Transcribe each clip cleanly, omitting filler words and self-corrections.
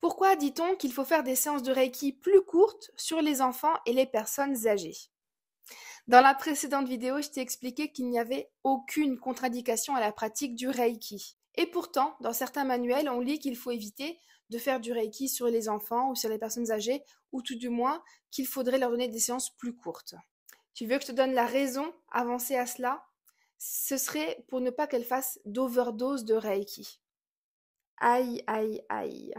Pourquoi dit-on qu'il faut faire des séances de Reiki plus courtes sur les enfants et les personnes âgées? Dans la précédente vidéo, je t'ai expliqué qu'il n'y avait aucune contre-indication à la pratique du Reiki. Et pourtant, dans certains manuels, on lit qu'il faut éviter de faire du Reiki sur les enfants ou sur les personnes âgées, ou tout du moins qu'il faudrait leur donner des séances plus courtes. Tu veux que je te donne la raison avancée à cela? Ce serait pour ne pas qu'elles fassent d'overdose de Reiki. Aïe, aïe, aïe.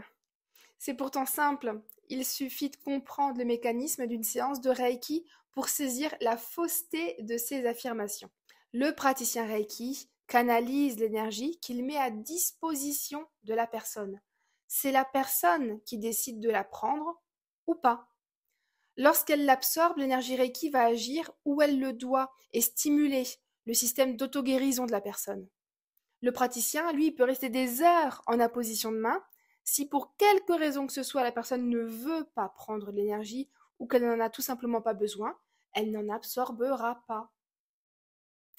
C'est pourtant simple, il suffit de comprendre le mécanisme d'une séance de Reiki pour saisir la fausseté de ces affirmations. Le praticien Reiki canalise l'énergie qu'il met à disposition de la personne. C'est la personne qui décide de la prendre ou pas. Lorsqu'elle l'absorbe, l'énergie Reiki va agir où elle le doit et stimuler le système d'auto-guérison de la personne. Le praticien, lui, peut rester des heures en apposition de main. Si pour quelque raison que ce soit, la personne ne veut pas prendre l'énergie ou qu'elle n'en a tout simplement pas besoin, elle n'en absorbera pas.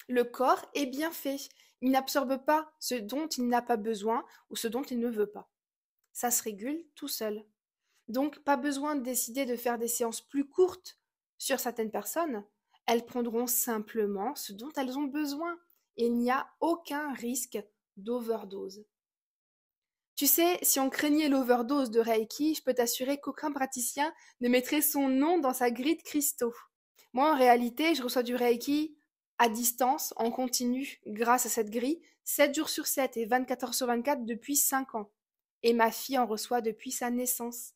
Le corps est bien fait. Il n'absorbe pas ce dont il n'a pas besoin ou ce dont il ne veut pas. Ça se régule tout seul. Donc, pas besoin de décider de faire des séances plus courtes sur certaines personnes. Elles prendront simplement ce dont elles ont besoin. Et il n'y a aucun risque d'overdose. Tu sais, si on craignait l'overdose de Reiki, je peux t'assurer qu'aucun praticien ne mettrait son nom dans sa grille de cristaux. Moi, en réalité, je reçois du Reiki à distance, en continu, grâce à cette grille, 7 jours sur 7 et 24 heures sur 24 depuis 5 ans. Et ma fille en reçoit depuis sa naissance.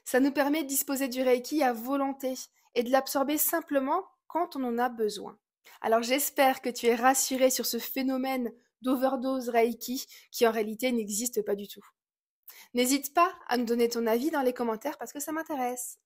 Ça nous permet de disposer du Reiki à volonté et de l'absorber simplement quand on en a besoin. Alors j'espère que tu es rassuré sur ce phénomène d'overdose Reiki qui en réalité n'existe pas du tout. N'hésite pas à nous donner ton avis dans les commentaires parce que ça m'intéresse.